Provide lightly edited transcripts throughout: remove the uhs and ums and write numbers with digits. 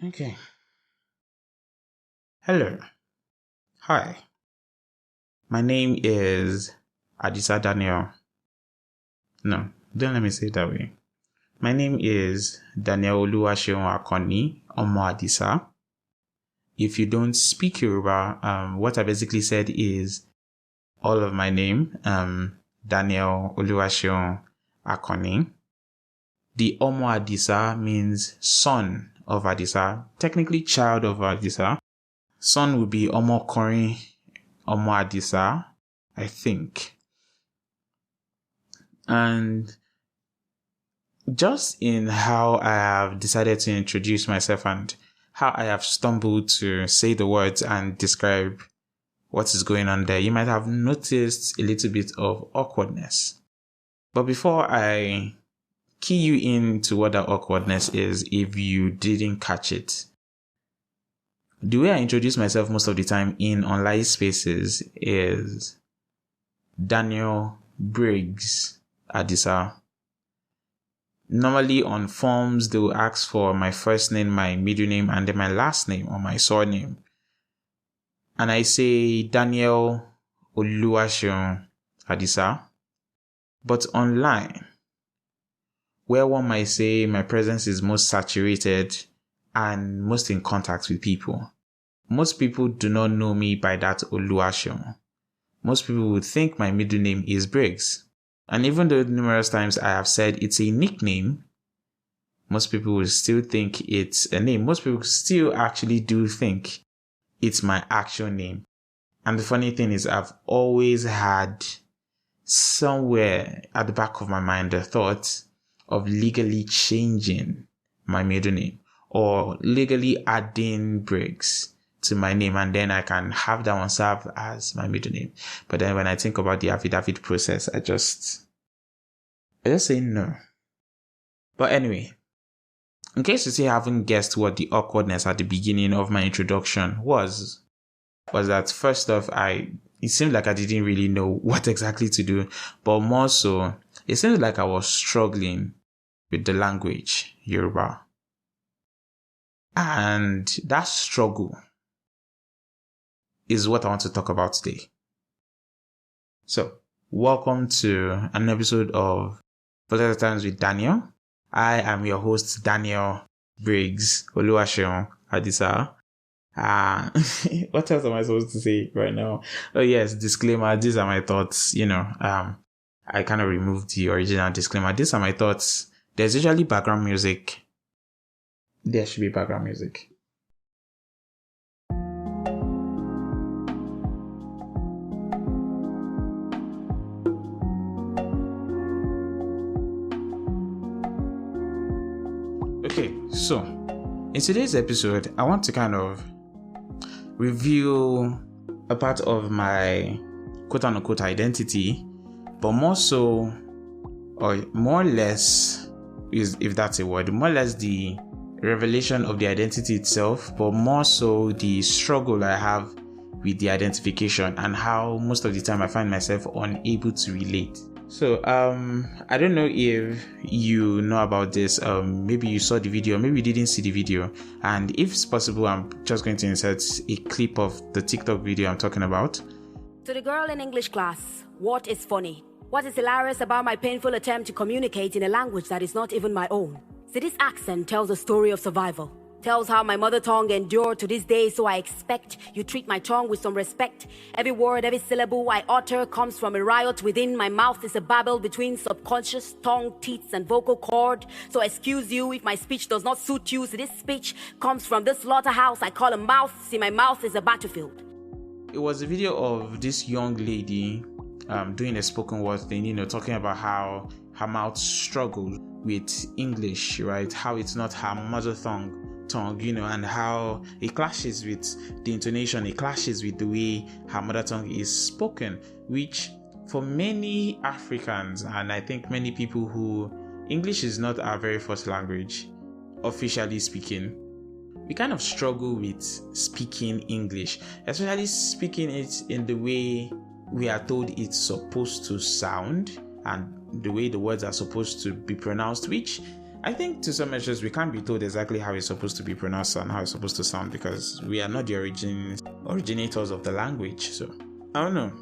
Okay. Hello. Hi. My name is Adisa Daniel. No, don't let me say it that way. My name is Daniel Oluwaseun Akoni Omo Adisa. If you don't speak Yoruba, what I basically said is all of my name, Daniel Oluwaseun Akoni. The Omo Adisa means son of Adisa, technically child of Adisa. Son would be Omo Korin Omo Adisa, I think. And just in how I have decided to introduce myself and how I have stumbled to say the words and describe what is going on there, you might have noticed a little bit of awkwardness. But before I key you into what that awkwardness is, if you didn't catch it, the way I introduce myself most of the time in online spaces is Daniel Briggs Adisa. Normally on forms, they will ask for my first name, my middle name, and then my last name or my surname. And I say Daniel Oluwaseun Adisa. But online, where one might say my presence is most saturated and most in contact with people, most people do not know me by that Oluwaseun. Most people would think my middle name is Briggs. And even though numerous times I have said it's a nickname, most people will still think it's a name. Most people still actually do think it's my actual name. And the funny thing is, I've always had somewhere at the back of my mind the thought of legally changing my middle name or legally adding Briggs to my name, and then I can have that one serve as my middle name. But then when I think about the affidavit process, I just say no. But anyway, in case you still haven't guessed what the awkwardness at the beginning of my introduction was that first off, it seemed like I didn't really know what exactly to do, but more so, it seemed like I was struggling with the language, Yoruba. And that struggle is what I want to talk about today. So, welcome to an episode of Volatile Times with Daniel. I am your host, Daniel Briggs Oluwaseun Adisa. What else am I supposed to say right now? Oh yes, disclaimer, these are my thoughts. I kind of removed the original disclaimer. These are my thoughts. There's usually background music. There should be background music. Okay, so in today's episode, I want to kind of review a part of my quote-unquote identity, but more so, or more or less, if that's a word, more or less the revelation of the identity itself, but more so the struggle I have with the identification and how most of the time I find myself unable to relate. So, I don't know if you know about this. Maybe you saw the video, maybe you didn't see the video. And if it's possible, I'm just going to insert a clip of the TikTok video I'm talking about. To the girl in English class, what is funny? What is hilarious about my painful attempt to communicate in a language that is not even my own? See, this accent tells a story of survival. Tells how my mother tongue endured to this day, so I expect you treat my tongue with some respect. Every word, every syllable I utter comes from a riot within. My mouth is a babble between subconscious tongue, teeth, and vocal cord. So excuse you if my speech does not suit you. So this speech comes from this slaughterhouse I call a mouth. See, my mouth is a battlefield. It was a video of this young lady doing a spoken word thing, talking about how her mouth struggles with English, right? How it's not her mother tongue, and how it clashes with the intonation, it clashes with the way her mother tongue is spoken, which for many Africans, and I think many people who English is not our very first language, officially speaking, we kind of struggle with speaking English, especially speaking it in the way we are told it's supposed to sound and the way the words are supposed to be pronounced, which I think to some measures we can't be told exactly how it's supposed to be pronounced and how it's supposed to sound because we are not the originators of the language. So I don't know.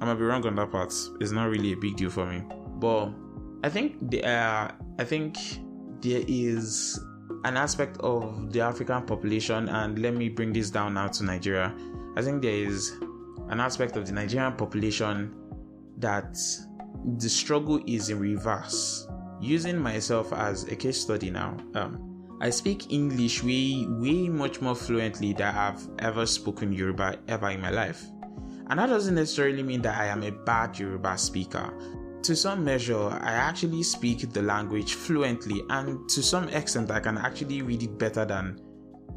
I might be wrong on that part. It's not really a big deal for me. But I think there is an aspect of the African population, and let me bring this down now to Nigeria. I think there is an aspect of the Nigerian population that the struggle is in reverse. Using myself as a case study now, I speak English way much more fluently than I've ever spoken Yoruba ever in my life. And that doesn't necessarily mean that I am a bad Yoruba speaker. To some measure, I actually speak the language fluently, and to some extent, I can actually read it better than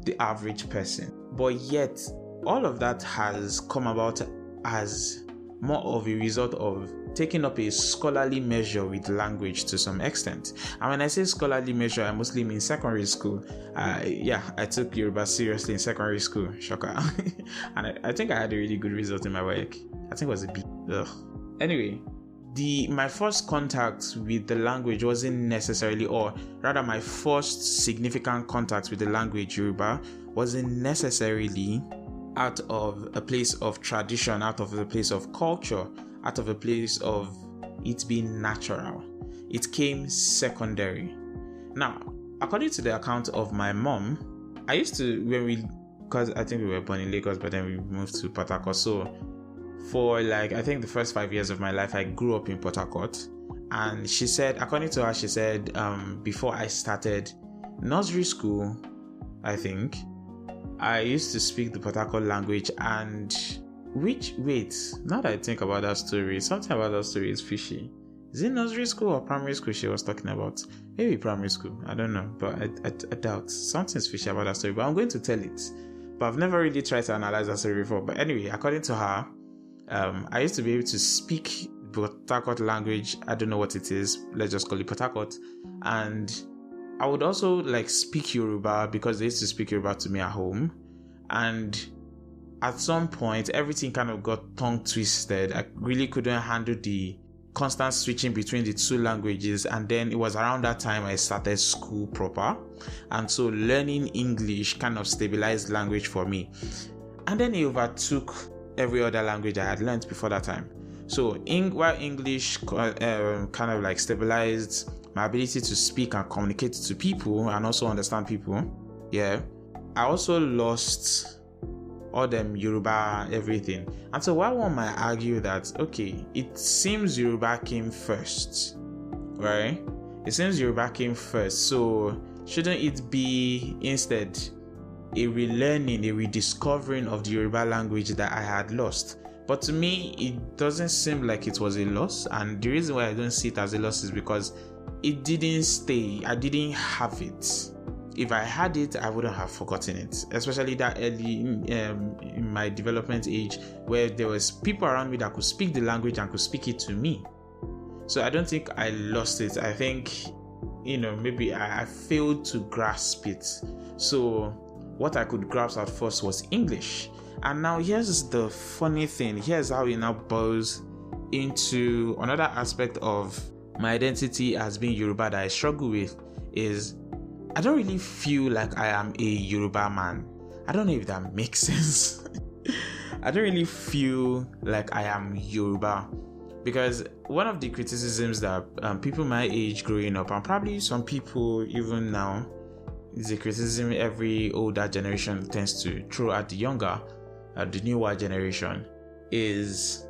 the average person. But yet, all of that has come about as more of a result of taking up a scholarly measure with language to some extent. And when I say scholarly measure, I mostly mean secondary school. I took Yoruba seriously in secondary school. Shocker. And I think I had a really good result in my work. I think it was a B. Ugh. Anyway, my first contact with the language wasn't necessarily, or rather my first significant contact with the language Yoruba wasn't necessarily out of a place of tradition, out of a place of culture, out of a place of it being natural. It came secondary. Now, according to the account of my mom, I used to, because I think we were born in Lagos, but then we moved to Port Harcourt. So for I think the first 5 years of my life, I grew up in Port Harcourt. And she said, according to her, before I started nursery school, I think, I used to speak the Port Harcourt language, and now that I think about that story, something about that story is fishy. Is it nursery school or primary school she was talking about? Maybe primary school, I don't know, but I doubt. Something's fishy about that story, but I'm going to tell it. But I've never really tried to analyze that story before. But anyway, according to her, I used to be able to speak Port Harcourt language. I don't know what it is. Let's just call it Port Harcourt. And I would also speak Yoruba because they used to speak Yoruba to me at home. And at some point, everything kind of got tongue twisted. I really couldn't handle the constant switching between the two languages. And then it was around that time I started school proper. And so learning English kind of stabilized language for me. And then it overtook every other language I had learned before that time. So while English kind of stabilized my ability to speak and communicate to people and also understand people, I also lost all them Yoruba everything. And so while one might argue that, okay, it seems Yoruba came first, right? It seems Yoruba came first, so shouldn't it be instead a relearning, a rediscovering of the Yoruba language that I had lost? But to me, it doesn't seem like it was a loss, and the reason why I don't see it as a loss is because it didn't stay. I didn't have it. If I had it, I wouldn't have forgotten it, especially that early in my development age, where there was people around me that could speak the language and could speak it to me. So I don't think I lost it. I think, maybe I failed to grasp it. So what I could grasp at first was English. And now here's the funny thing. Here's how it now boils into another aspect of my identity as being Yoruba that I struggle with is I don't really feel like I am a Yoruba man. I don't know if that makes sense. I don't really feel like I am Yoruba, because one of the criticisms that people my age growing up, and probably some people even now, is a criticism every older generation tends to throw at the younger, the newer generation, is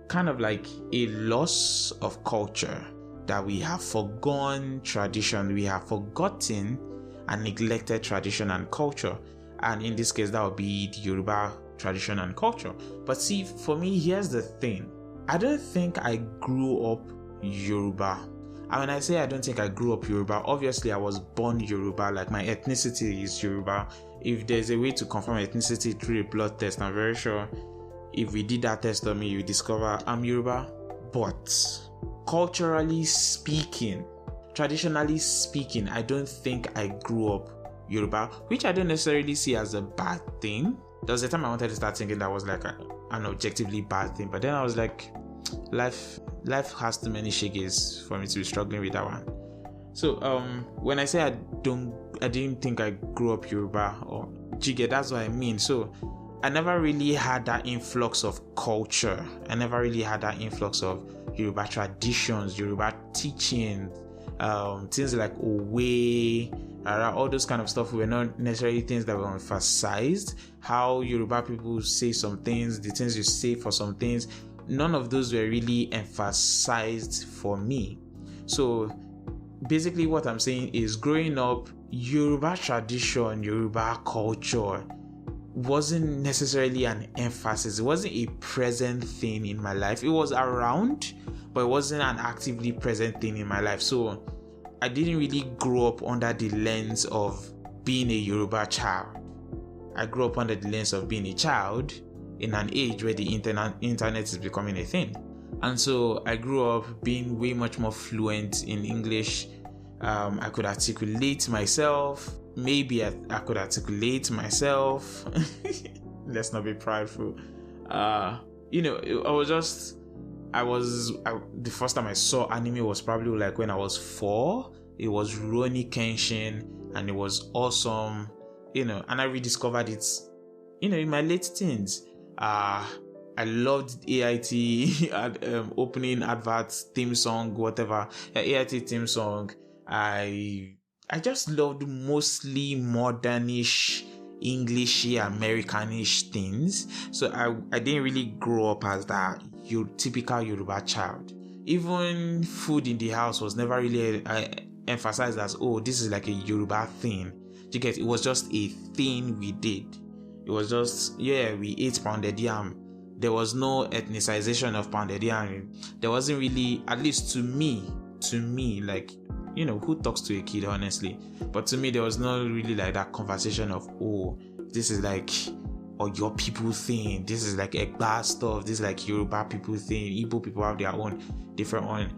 kind of like a loss of culture, that we have forgone tradition, we have forgotten and neglected tradition and culture. And in this case, that would be the Yoruba tradition and culture. But see, for me, here's the thing. I don't think I grew up Yoruba. And when I say I don't think I grew up Yoruba, obviously I was born Yoruba, like my ethnicity is Yoruba. If there's a way to confirm ethnicity through a blood test, I'm very sure if we did that test on me, you discover I'm Yoruba. But culturally speaking, traditionally speaking, I don't think I grew up Yoruba, which I don't necessarily see as a bad thing. There was a time I wanted to start thinking that was like an objectively bad thing, but then I was like, life has too many shiggies for me to be struggling with that one. So when I say I didn't think I grew up Yoruba or Jige, that's what I mean. So I never really had that influx of culture. I never really had that influx of Yoruba traditions, Yoruba teaching, things like Owe, all those kind of stuff were not necessarily things that were emphasized. How Yoruba people say some things, the things you say for some things, none of those were really emphasized for me. So basically what I'm saying is, growing up, Yoruba tradition, Yoruba culture wasn't necessarily an emphasis. It wasn't a present thing in my life. It was around, but it wasn't an actively present thing in my life. So I didn't really grow up under the lens of being a Yoruba child. I grew up under the lens of being a child in an age where the internet is becoming a thing. And so I grew up being way much more fluent in English. I could articulate myself. Maybe I could articulate myself. Let's not be prideful. The first time I saw anime was probably like when I was 4. It was Rurouni Kenshin, and it was awesome, and I rediscovered it, in my late teens. I loved AIT opening adverts, theme song, whatever. AIT theme song. I just loved mostly modernish, Englishy, Americanish things. So I didn't really grow up as that typical Yoruba child. Even food in the house was never really emphasized as, oh, this is like a Yoruba thing. You get? It was just a thing we did. It was just, we ate pounded yam. There was no ethnicization of pounded yam. There wasn't really, at least to me, like, who talks to a kid, honestly? But to me, there was not really like that conversation of, oh, this is like, or your people thing. This is like Egba stuff. This is like Yoruba people thing. Igbo people have their own different one.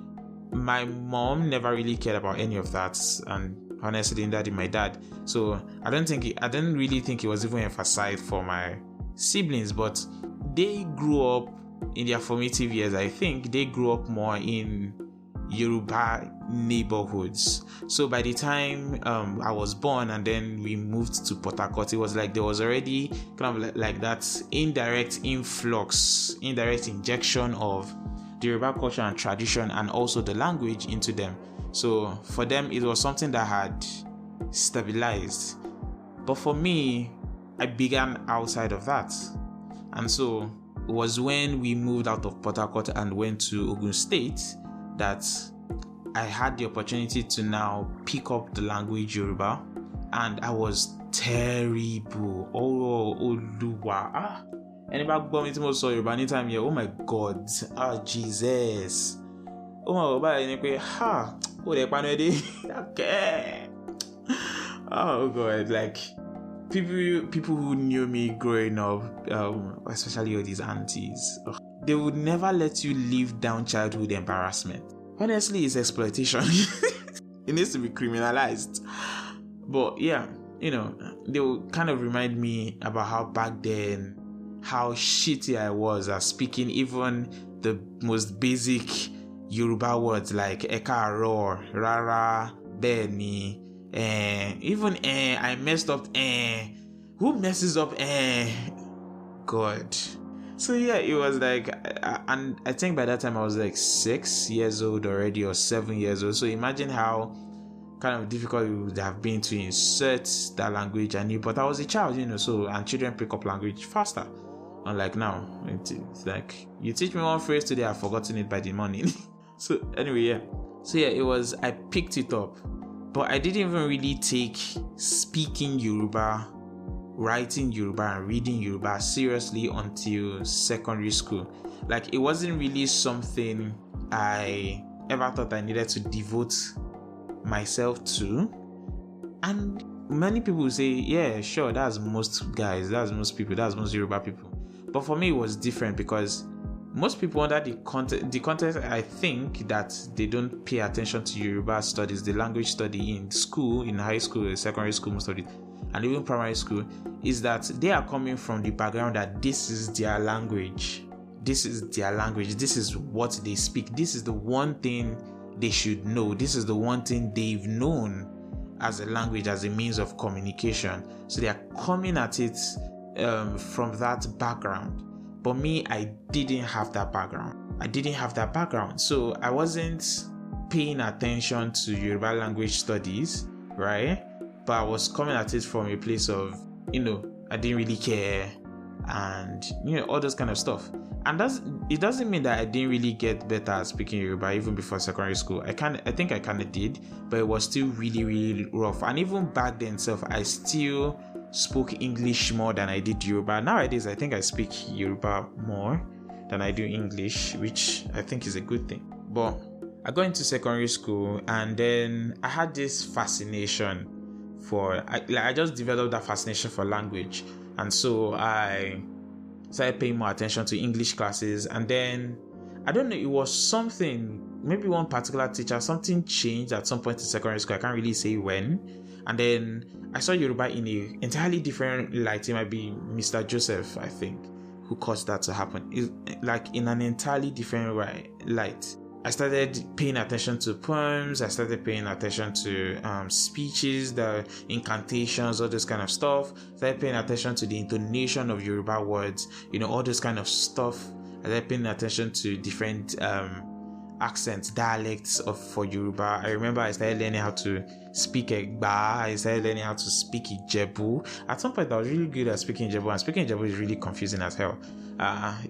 My mom never really cared about any of that, and honestly, neither did my dad. So I didn't really think it was even emphasized for my siblings. But they grew up in their formative years. I think they grew up more in Yoruba neighborhoods. So by the time I was born and then we moved to Port Harcourt, it was like there was already kind of like that indirect injection of the Yoruba culture and tradition, and also the language into them. So for them, it was something that had stabilized. But for me, I began outside of that. And so it was when we moved out of Port Harcourt and went to Ogun State that I had the opportunity to now pick up the language Yoruba, and I was terrible. Oh, Oluwa. Anybody gbọ́ mi tí mo sọ Yoruba anytime here? Oh my God. Jesus. Oh my God. Ni pé ó lè panu ede. Okay. Oh God, like people who knew me growing up, especially all these aunties, they would never let you live down childhood embarrassment. Honestly, it's exploitation. It needs to be criminalized. But yeah, they would kind of remind me about how back then, how shitty I was at speaking even the most basic Yoruba words like Ekaro, Rara, Beni, even I messed up. Who messes up? God. So yeah, it was like, and I think by that time I was like 6 years old already, or 7 years old. So imagine how kind of difficult it would have been to insert that language. But I was a child, so, and children pick up language faster. Unlike now, it's like you teach me one phrase today, I've forgotten it by the morning. So anyway, yeah. So yeah, I picked it up, but I didn't even really take speaking Yoruba, writing Yoruba, and reading Yoruba seriously until secondary school. Like, it wasn't really something I ever thought I needed to devote myself to. And many people say, yeah, sure, that's most guys, that's most people, that's most Yoruba people. But for me, it was different, because most people under the context, I think that they don't pay attention to Yoruba studies, the language study in school, in high school, secondary school, most of it, and even primary school, is that they are coming from the background that this is their language. This is their language. This is what they speak. This is the one thing they should know. This is the one thing they've known as a language, as a means of communication. So they are coming at it from that background. But me, I didn't have that background. So I wasn't paying attention to Yoruba language studies, right? But I was coming at it from a place of, I didn't really care, and all those kind of stuff. And it doesn't mean that I didn't really get better at speaking Yoruba even before secondary school. I think I kind of did, but it was still really, really rough. And even back then I still spoke English more than I did Yoruba. Nowadays, I think I speak Yoruba more than I do English, which I think is a good thing. But I got into secondary school, and then I had this fascination I just developed that fascination for language. And so I started paying more attention to English classes. And then, I don't know, it was something, maybe one particular teacher, something changed at some point in secondary school. I can't really say when. And then I saw Yoruba in an entirely different light. It might be Mr. Joseph, I think, who caused that to happen. Like in an entirely different light. I started paying attention to poems. I started paying attention to speeches, the incantations, all this kind of stuff. I started paying attention to the intonation of Yoruba words, all this kind of stuff. I started paying attention to different accents, dialects for Yoruba. I remember I started learning how to speak Egba. I started learning how to speak Ijebu. At some point, I was really good at speaking Ijebu, and speaking Ijebu is really confusing as hell.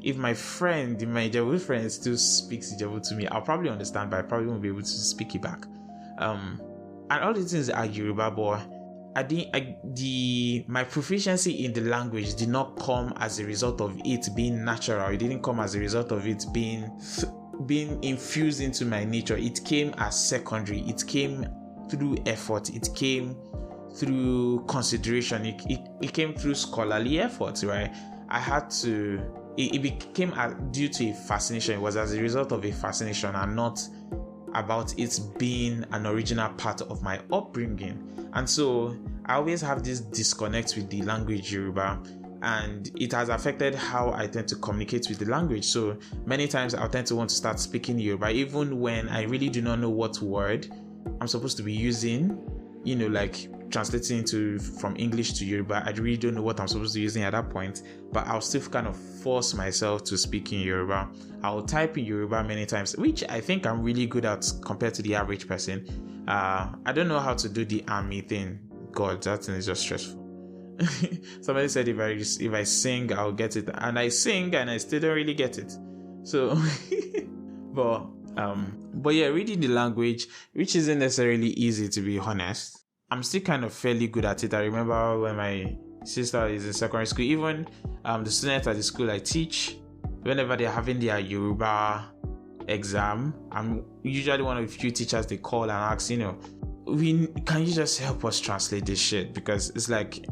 If my Ijebu friend still speaks Ijebu to me, I'll probably understand, but I probably won't be able to speak it back. And all these things are Yoruba, but my proficiency in the language did not come as a result of it being natural. It didn't come as a result of it being infused into my nature. It came as secondary. It came through effort. It came through consideration. It came through scholarly effort, right? I had to. It became due to a fascination. It was as a result of a fascination, and not about it being an original part of my upbringing. And so I always have this disconnect with the language Yoruba, and it has affected how I tend to communicate with the language. So many times I'll tend to want to start speaking Yoruba even when I really do not know what word I'm supposed to be using, like translating from English to Yoruba. I really don't know what I'm supposed to be using at that point, but I'll still kind of force myself to speak in Yoruba. I'll type in Yoruba many times, which I think I'm really good at compared to the average person. I don't know how to do the army thing. God, that thing is just stressful. Somebody said if I sing, I'll get it, and I sing and I still don't really get it. So, but yeah, reading the language, which isn't necessarily easy, to be honest. I'm still kind of fairly good at it. I remember when my sister is in secondary school, even the students at the school I teach, whenever they're having their Yoruba exam, I'm usually one of the few teachers they call and ask, can you just help us translate this shit? Because it's like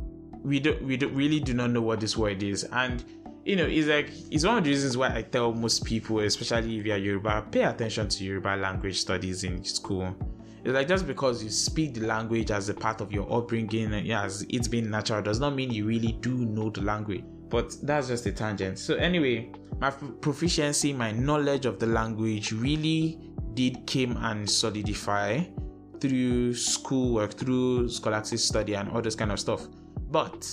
we really do not know what this word is. And it's one of the reasons why I tell most people, especially if you're Yoruba, pay attention to Yoruba language studies in school. It's like, just because you speak the language as a part of your upbringing, as it's been natural, does not mean you really do know the language. But that's just a tangent. So anyway, my proficiency, my knowledge of the language really came and solidify through schoolwork, through scholastic study and all this kind of stuff. But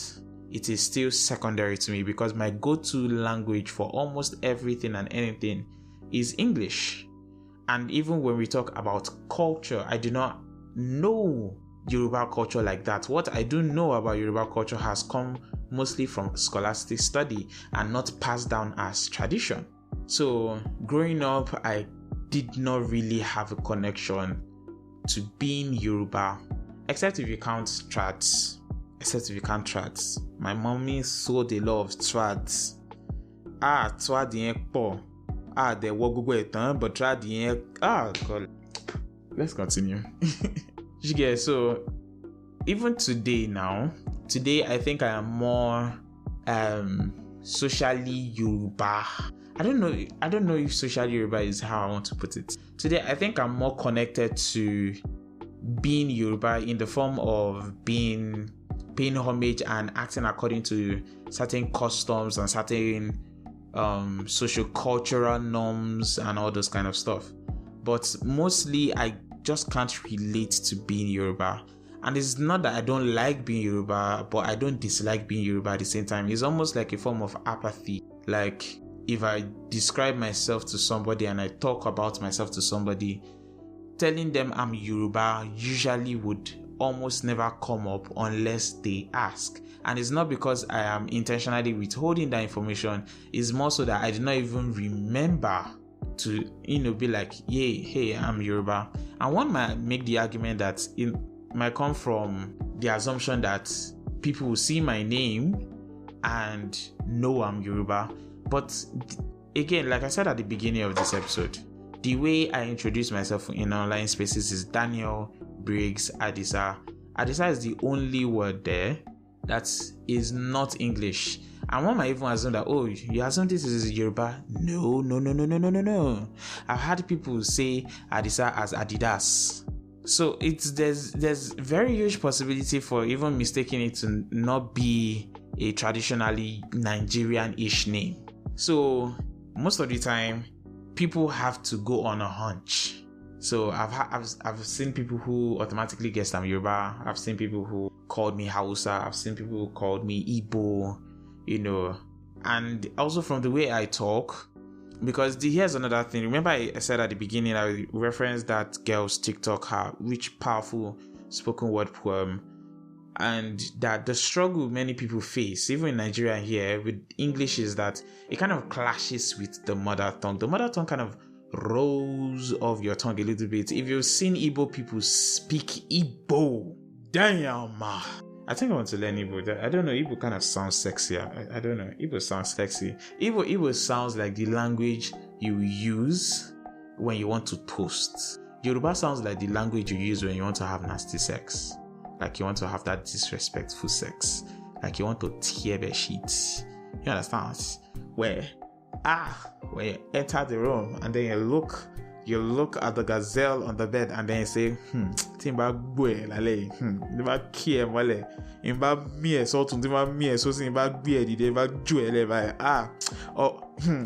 it is still secondary to me, because my go-to language for almost everything and anything is English. And even when we talk about culture, I do not know Yoruba culture like that. What I do know about Yoruba culture has come mostly from scholastic study and not passed down as tradition. So growing up, I did not really have a connection to being Yoruba, except if you count tracts. My mommy sold a lot of tracts. They walk but try the God. Let's continue. Yeah, so even today I think I am more socially Yoruba. I don't know if socially Yoruba is how I want to put it. Today I think I'm more connected to being Yoruba in the form of paying homage and acting according to certain customs and certain social cultural norms and all those kind of stuff. but mostly I just can't relate to being Yoruba. And it's not that I don't like being Yoruba, but I don't dislike being Yoruba at the same time. It's almost like a form of apathy. Like if I describe myself to somebody and I talk about myself to somebody, telling them I'm Yoruba usually would almost never come up unless they ask. And it's not because I am intentionally withholding that information. It's more so that I did not even remember to, be like, hey, I'm Yoruba. And one might make the argument that it might come from the assumption that people will see my name and know I'm Yoruba. But again, like I said at the beginning of this episode, the way I introduce myself in online spaces is Daniel Briggs Adisa. Adisa is the only word there that is not English. And one might even assume that, you assume this is Yoruba. No. I've had people say Adisa as Adidas. So there's very huge possibility for even mistaking it to not be a traditionally Nigerian-ish name. So most of the time, people have to go on a hunch. So I've seen people who automatically guessed I'm Yoruba. I've seen people who called me Hausa. I've seen people who called me Igbo, and also from the way I talk, because here's another thing. Remember I said at the beginning, I referenced that girl's TikTok, her rich, powerful spoken word poem, and that the struggle many people face, even in Nigeria here, with English is that it kind of clashes with the mother tongue. The mother tongue kind of rolls off your tongue a little bit. If you've seen Igbo people speak Igbo, damn, I think I want to learn Igbo. I don't know, Igbo kind of sounds sexier. I don't know, Igbo sounds sexy. Igbo sounds like the language you use when you want to toast. Yoruba sounds like the language you use when you want to have nasty sex. Like you want to have that disrespectful sex. Like you want to tear the sheets. You understand? Where you enter the room and then you look at the gazelle on the bed and then you say, timba gwe lale, timba kie wale, imba mie so tun timba mie so sin imba gwe di de ba jwe le ba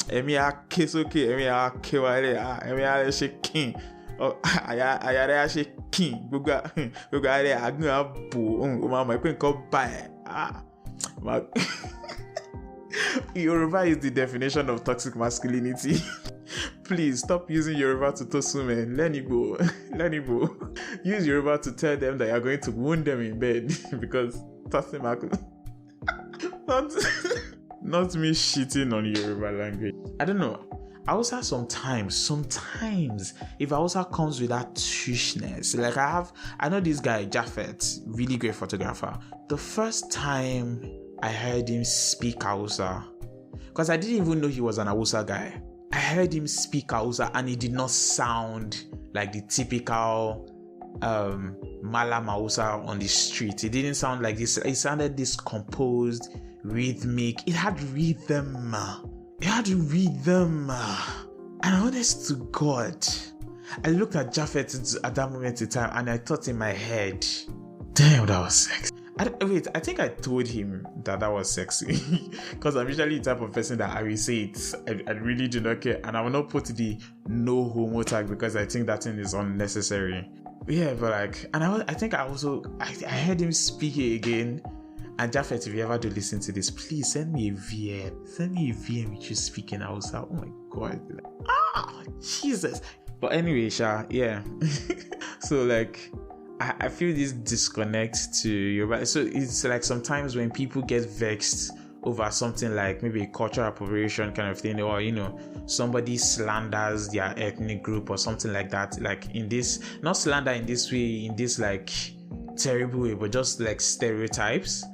emi a kesoke emi a kewale emi a shaking ayare a shaking gbogbo are agun abo o ma mo pe nkan ba Yoruba is the definition of toxic masculinity. Please stop using Yoruba to toast women. Learn Igbo. Use Yoruba to tell them that you're going to wound them in bed because tossing not me shitting on Yoruba language. I don't know. Hausa sometimes if Hausa comes with that tushness, like I know this guy Japhet, really great photographer. The first time I heard him speak Hausa, because I didn't even know he was an Hausa guy. I heard him speak Hausa and it did not sound like the typical Malam Hausa on the street. It didn't sound like this. It sounded discomposed, rhythmic. It had rhythm. And honest to God, I looked at Japhet at that moment in time and I thought in my head, damn, that was sexy. I think I told him that was sexy because I'm usually the type of person that I will say it. I really do not care, and I will not put the no homo tag because I think that thing is unnecessary. Yeah, but I think I heard him speaking again. And Japhet, if you ever do listen to this, please send me a VM. Send me a VM with you speaking Hausa. Oh my God. Jesus. But anyway, yeah. So I feel this disconnect to Yoruba. So it's like sometimes when people get vexed over something like maybe a cultural appropriation kind of thing, or somebody slanders their ethnic group or something like that, like in this, not slander in this way, in this like terrible way, but just like stereotypes.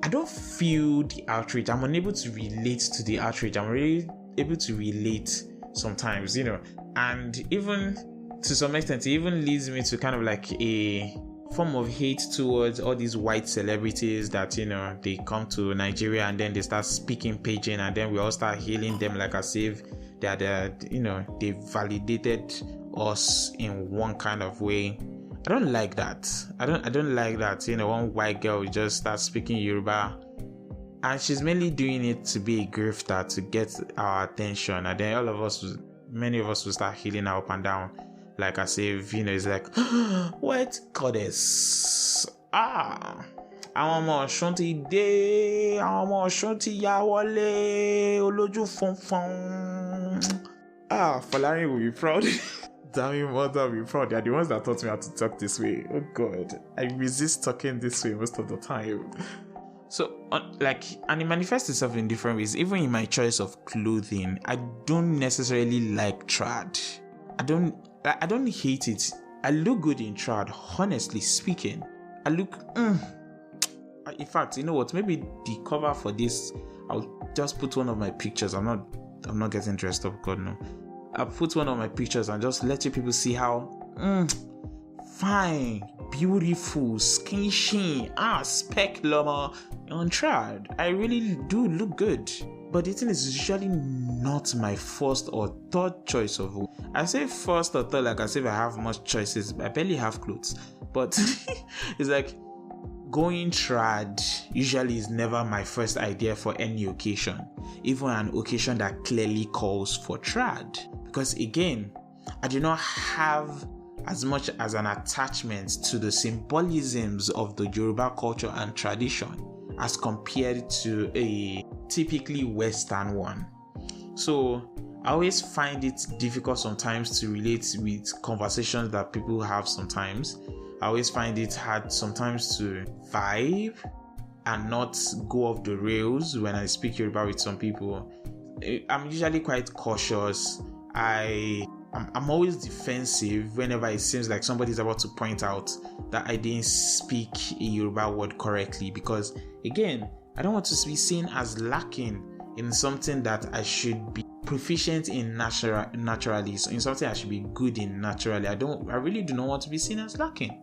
I don't feel the outrage. I'm unable to relate to the outrage. I'm really able to relate sometimes, and even to some extent, it even leads me to kind of like a form of hate towards all these white celebrities that, they come to Nigeria and then they start speaking pidgin and then we all start hailing them like as if that, they validated us in one kind of way. I don't like that. I don't like that, one white girl just starts speaking Yoruba and she's mainly doing it to be a grifter to get our attention, and then many of us will start healing her up and down. like as if, it's like, what goddess? Àwọn ọmọ Ọ̀ṣun ti dé, àwọn ọmọ Ọ̀ṣun ti yá wọlé, olójú funfun. Folarin will be proud. Damn, mother will be proud. They are the ones that taught me how to talk this way. Oh God, I resist talking this way most of the time. So, and it manifests itself in different ways. Even in my choice of clothing, I don't necessarily like trad. I don't hate it. I look good in trad, honestly speaking. I look, in fact, you know what? Maybe the cover for this, I'll just put one of my pictures. I'm not getting dressed up, God no. I'll put one of my pictures and just let you people see how fine, beautiful, skin sheen, specular on trad. I really do look good. But the thing is usually not my first or third choice of who. I say first or third, like I say if I have much choices, I barely have clothes. But it's like going trad usually is never my first idea for any occasion, even an occasion that clearly calls for trad. Because again, I do not have as much as an attachment to the symbolisms of the Yoruba culture and tradition as compared to a typically Western one. So I always find it difficult sometimes to relate with conversations that people have sometimes. I always find it hard sometimes to vibe and not go off the rails when I speak Yoruba with some people. I'm usually quite cautious. I'm always defensive whenever it seems like somebody's about to point out that I didn't speak a Yoruba word correctly, because again, I don't want to be seen as lacking in something that I should be proficient in naturally. So in something I should be good in naturally. I really do not want to be seen as lacking.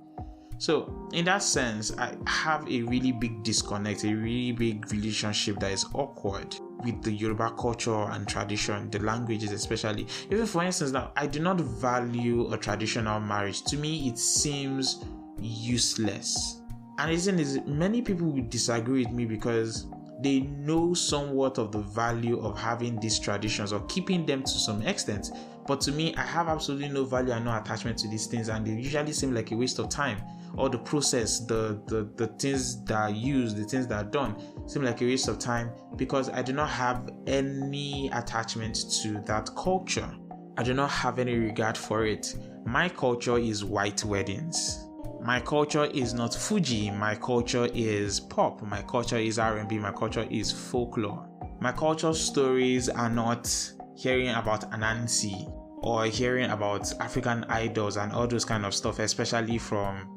So in that sense, I have a really big disconnect, a really big relationship that is awkward with the Yoruba culture and tradition, the languages especially. Even for instance, now I do not value a traditional marriage. To me, it seems useless. And the reason is many people will disagree with me because they know somewhat of the value of having these traditions or keeping them to some extent. But to me, I have absolutely no value and no attachment to these things, and they usually seem like a waste of time. Or the process, the things that are used, the things that are done seem like a waste of time because I do not have any attachment to that culture. I do not have any regard for it. My culture is white weddings. My culture is not Fuji. My culture is pop. My culture is R&B. My culture is folklore. My culture stories are not hearing about Anansi or hearing about African idols and all those kind of stuff, especially from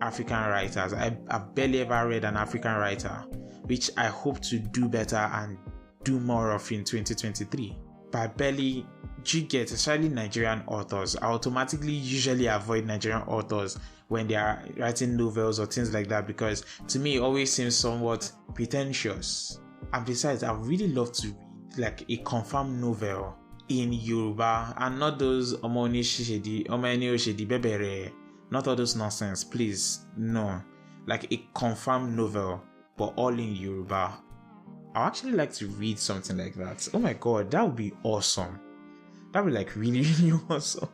African writers. I've barely ever read an African writer, which I hope to do better and do more of in 2023. But barely, especially Nigerian authors. I automatically usually avoid Nigerian authors when they are writing novels or things like that, because to me it always seems somewhat pretentious. And besides, I really love to read like a confirmed novel in Yoruba and not those Omoni Oshedi Bebere, not all those nonsense, please. No, like a confirmed novel but all in Yoruba. I actually like to read something like that. Oh my god, that would be awesome. That would be like really, really awesome.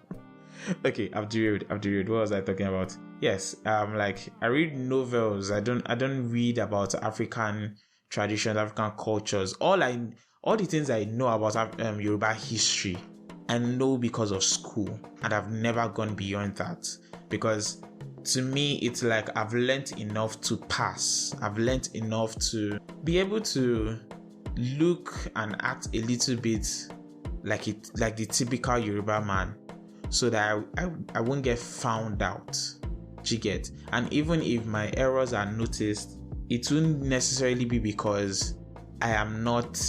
Okay, I've derailed. What was I talking about? Yes, like I read novels. I don't read about African traditions, African cultures. All the things I know about Yoruba history, I know because of school, and I've never gone beyond that. Because to me, it's like I've learnt enough to pass. I've learnt enough to be able to look and act a little bit like the typical Yoruba man, so that I won't get found out. Do you get? And even if my errors are noticed, it won't necessarily be because I am not,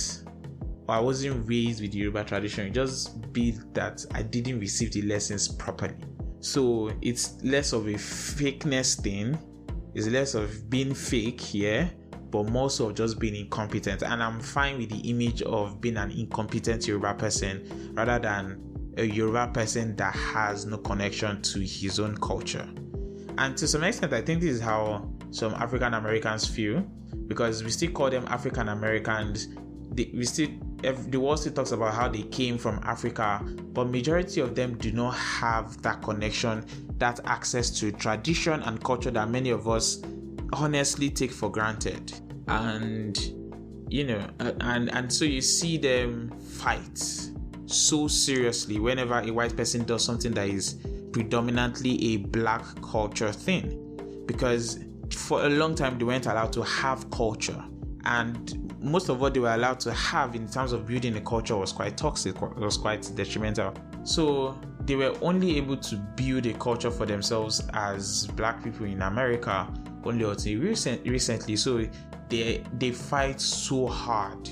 or I wasn't raised with the Yoruba tradition. It just be that I didn't receive the lessons properly. So it's less of a fakeness thing. It's less of being fake, yeah, but more so of just being incompetent. And I'm fine with the image of being an incompetent Yoruba person rather than a Yoruba person that has no connection to his own culture. And to some extent, I think this is how some African Americans feel, because we still call them African Americans. We still the world still talks about how they came from Africa, but majority of them do not have that connection, that access to tradition and culture that many of us honestly take for granted. And and so you see them fight so seriously whenever a white person does something that is predominantly a black culture thing, because for a long time they weren't allowed to have culture, and most of what they were allowed to have in terms of building a culture was quite toxic, was quite detrimental. So they were only able to build a culture for themselves as black people in America only until recently. So they fight so hard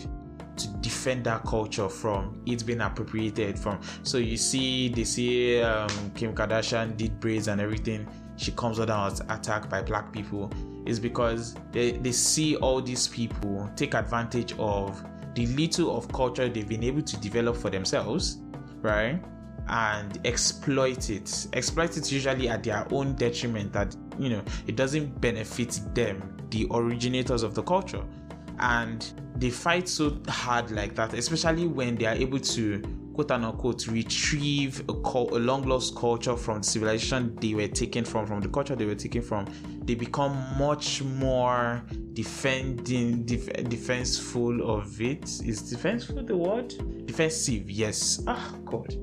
to defend that culture from it being appropriated from. So you see, they say Kim Kardashian did braids and everything. She comes out and was attacked by black people. Is because they see all these people take advantage of the little of culture they've been able to develop for themselves, right? And exploit it usually at their own detriment, that it doesn't benefit them, the originators of the culture. And they fight so hard like that, especially when they are able to quote unquote retrieve a long lost culture from the civilization they were taken from the culture they were taken from. They become much more defenseful of it. Is defenseful the word? Defensive, yes. God.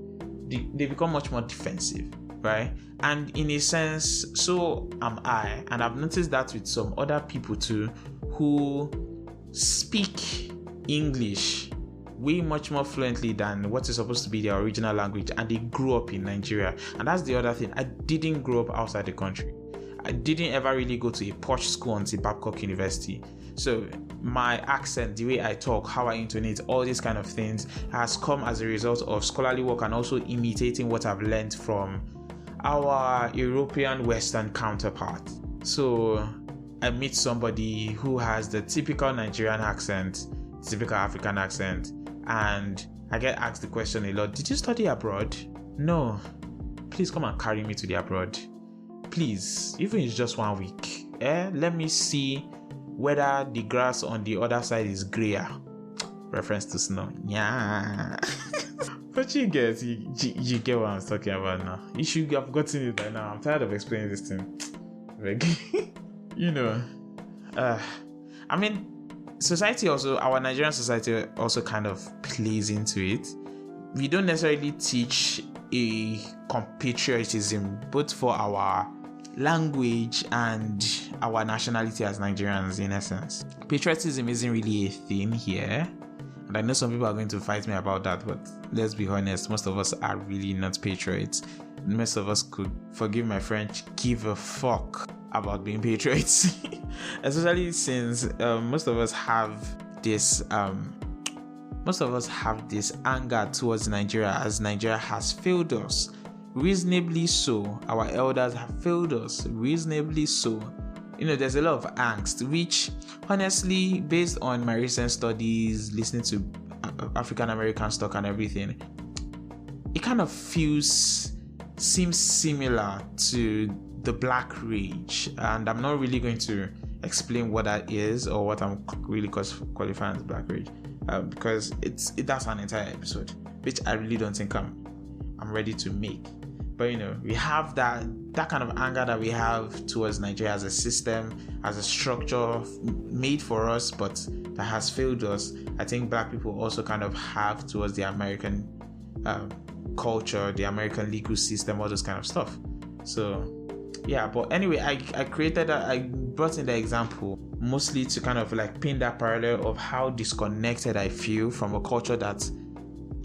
They become much more defensive, right? And in a sense, so am I. And I've noticed that with some other people too, who speak English way much more fluently than what is supposed to be their original language, and they grew up in Nigeria. And that's the other thing. I didn't grow up outside the country. I didn't ever really go to a posh school until Babcock University. So my accent, the way I talk, how I intonate, all these kind of things has come as a result of scholarly work and also imitating what I've learned from our European Western counterpart. So I meet somebody who has the typical Nigerian accent, typical African accent, and I get asked the question a lot, did you study abroad? No. Please come and carry me to the abroad. Please, even if it's just 1 week. Let me see whether the grass on the other side is grayer. Reference to snow. Yeah. But you get what I'm talking about now. You should have gotten it by now. I'm tired of explaining this thing. I mean, society also, our Nigerian society also kind of plays into it. We don't necessarily teach a compatriotism, both for our language and our nationality as Nigerians, in essence. Patriotism isn't really a thing here. And I know some people are going to fight me about that, but let's be honest, most of us are really not patriots. Most of us could, forgive my French, give a fuck about being patriots. Especially since most of us have this anger towards Nigeria, as Nigeria has failed us. Reasonably so. Our elders have failed us. Reasonably so. There's a lot of angst, which honestly, based on my recent studies, listening to African American stock and everything, it kind of seems similar to the Black Rage. And I'm not really going to explain what that is or what I'm really qualifying as Black Rage, because that's an entire episode, which I really don't think I'm ready to make. But we have that kind of anger that we have towards Nigeria as a system, as a structure made for us, but that has failed us. I think Black people also kind of have towards the American culture, the American legal system, all those kind of stuff. So yeah, but anyway, I brought in the example mostly to kind of like pin that parallel of how disconnected I feel from a culture that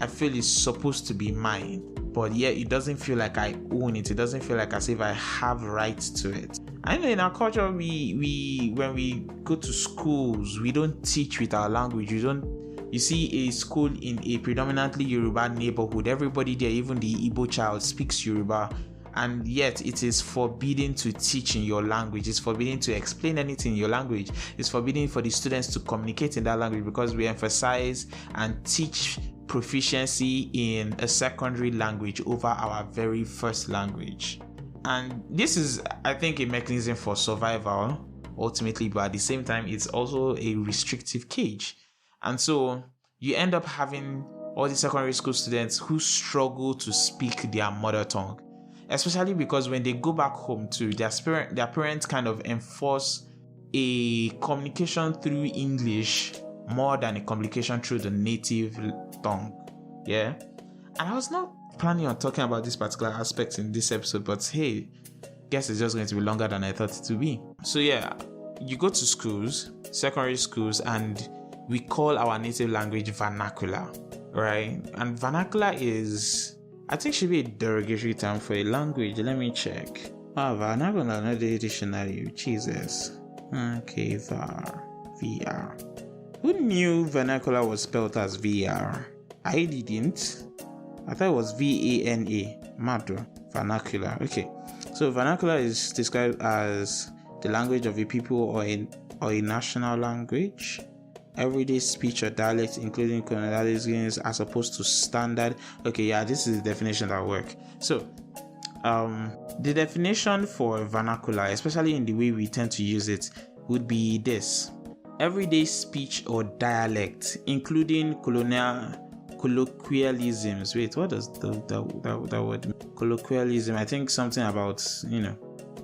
I feel is supposed to be mine, but yet it doesn't feel like I own it. It doesn't feel like as if I have rights to it. I know in our culture, we when we go to schools, we don't teach with our language. You see a school in a predominantly Yoruba neighborhood, everybody there, even the Igbo child, speaks Yoruba, and yet it is forbidden to teach in your language. It's forbidden to explain anything in your language. It's forbidden for the students to communicate in that language, because we emphasize and teach proficiency in a secondary language over our very first language. And this is, I think, a mechanism for survival ultimately, but at the same time it's also a restrictive cage. And so you end up having all the secondary school students who struggle to speak their mother tongue, especially because when they go back home to their parents kind of enforce a communication through English more than a communication through the native tongue. Yeah. And I was not planning on talking about this particular aspect in this episode, but hey, guess it's just going to be longer than I thought it to be. So yeah, you go to schools, secondary schools, and we call our native language vernacular, right? And vernacular is, I think, should be a derogatory term for a language. Let me check. Vernacular, not the dictionary. Jesus. Okay, VR. Who knew vernacular was spelled as VR? I didn't. I thought it was VANA. Mad. Vernacular. Okay. So vernacular is described as the language of a people or a national language, everyday speech or dialect, including colonialisms, as opposed to standard. Okay, yeah, this is the definition that work. So, the definition for vernacular, especially in the way we tend to use it, would be this: everyday speech or dialect, including colloquialisms. Wait, what does that word mean? Colloquialism? I think something about,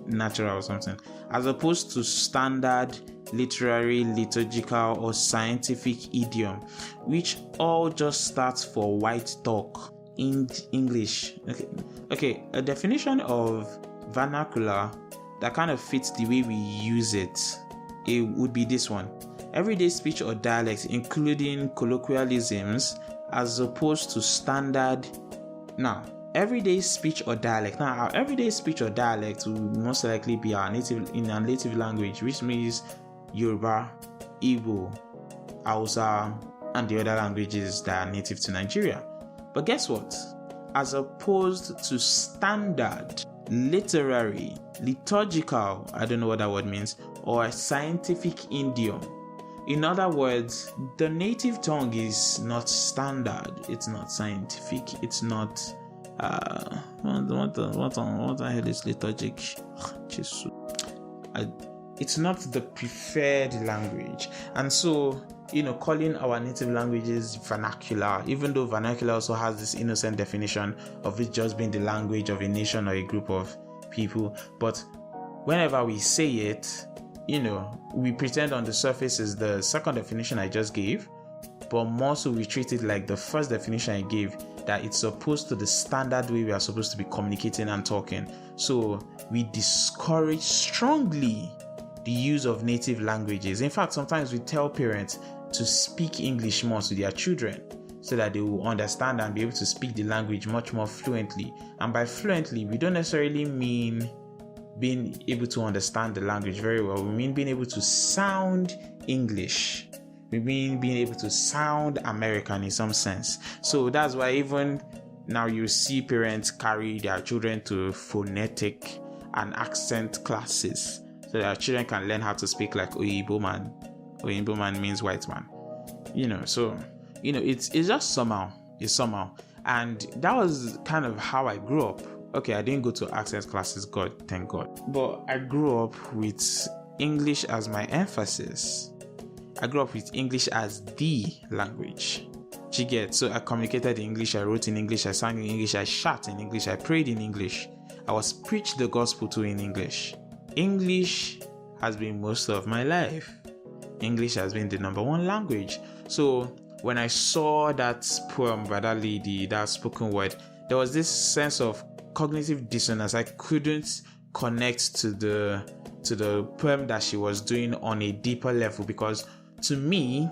natural or something, as opposed to standard literary, liturgical, or scientific idiom, which all just starts for white talk in English. Okay, a definition of vernacular that kind of fits the way we use it would be this one: everyday speech or dialect, including colloquialisms, as opposed to standard. Now, everyday speech or dialect. Now, our everyday speech or dialect will most likely be our native language, which means Yoruba, Igbo, Hausa, and the other languages that are native to Nigeria. But guess what? As opposed to standard, literary, liturgical, I don't know what that word means, or scientific idiom. In other words, the native tongue is not standard, it's not scientific, it's not what the hell is liturgic? It's not the preferred language. And so, calling our native languages vernacular, even though vernacular also has this innocent definition of it just being the language of a nation or a group of people, but whenever we say it, we pretend on the surface is the second definition I just gave, but more so we treat it like the first definition I gave, that it's opposed to the standard way we are supposed to be communicating and talking. So we discourage strongly the use of native languages. In fact, sometimes we tell parents to speak English more to their children so that they will understand and be able to speak the language much more fluently. And by fluently, we don't necessarily mean being able to understand the language very well. We mean being able to sound English. We mean being able to sound American in some sense. So that's why even now you see parents carry their children to phonetic and accent classes so their children can learn how to speak like Oyibo man. Oyibo man means white man. It's just somehow. It's somehow. And that was kind of how I grew up. Okay, I didn't go to accent classes, God, thank God. But I grew up with English as my emphasis. I grew up with English as the language. You get? So I communicated in English, I wrote in English, I sang in English, I shot in English, I prayed in English. I was preached the gospel to in English. English has been most of my life. English has been the number one language. So when I saw that poem by that lady, that spoken word, there was this sense of cognitive dissonance. I couldn't connect to the poem that she was doing on a deeper level, because to me,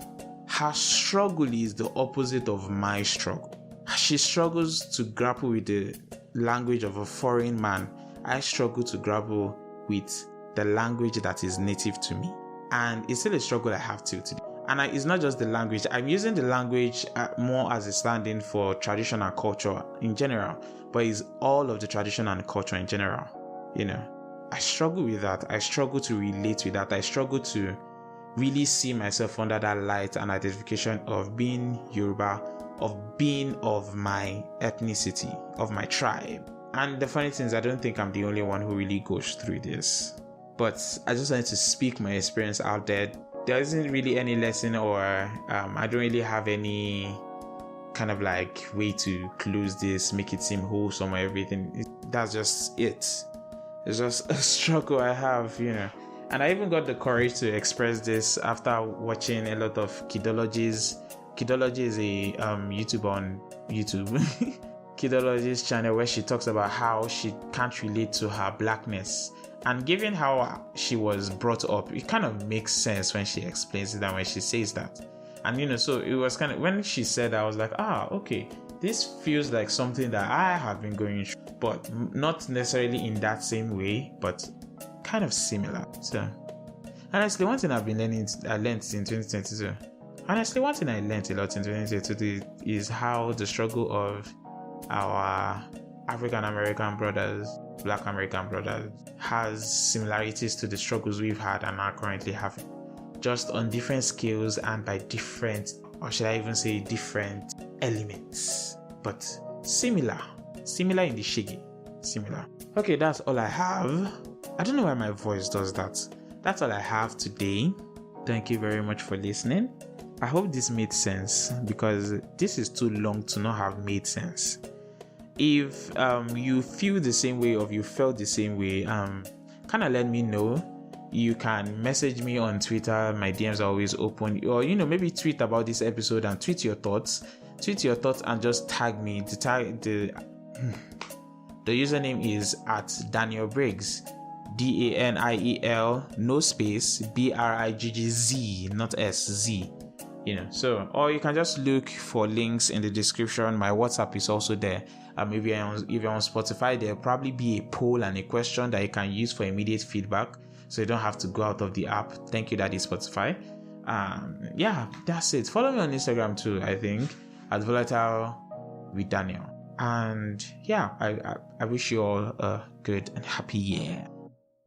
her struggle is the opposite of my struggle. She struggles to grapple with the language of a foreign man. I struggle to grapple with the language that is native to me. And it's still a struggle I have till today. And it's not just the language. I'm using the language more as a stand-in for tradition and culture in general, but it's all of the tradition and culture in general. I struggle with that. I struggle to relate with that. I struggle to really see myself under that light and identification of being Yoruba, of being of my ethnicity, of my tribe. And the funny thing is, I don't think I'm the only one who really goes through this. But I just wanted to speak my experience out there there isn't really any lesson, or I don't really have any kind of like way to close this, make it seem wholesome or everything. That's just it. It's just a struggle I have, And I even got the courage to express this after watching a lot of Kidology's. Kidology is a YouTuber on YouTube. Kidology's channel, where she talks about how she can't relate to her blackness. And given how she was brought up, it kind of makes sense when she explains it and when she says that. And so it was kind of, when she said that, I was like, okay, this feels like something that I have been going through, but not necessarily in that same way, but kind of similar. So honestly, one thing I learned in 2022. Honestly, one thing I learned a lot in 2022 is how the struggle of our African American brothers, Black American brothers, has similarities to the struggles we've had and are currently having, just on different scales and by different, or should I even say different elements, but similar in the shiggy, similar. Okay, that's all I have. I don't know why my voice does that. That's all I have today. Thank you very much for listening. I hope this made sense, because this is too long to not have made sense. If you feel the same way, or you felt the same way, kind of let me know. You can message me on Twitter. My DMs are always open. Or maybe tweet about this episode and tweet your thoughts and just tag me. The username is at Daniel Briggs, DANIEL, no space, BRIGGZ, not S, Z. So, or you can just look for links in the description. My WhatsApp is also there. Maybe if you're on Spotify, there'll probably be a poll and a question that you can use for immediate feedback, so you don't have to go out of the app. Thank you, Daddy Spotify. That's it. Follow me on Instagram too, I think, at Volatile with Daniel. And I wish you all a good and happy year.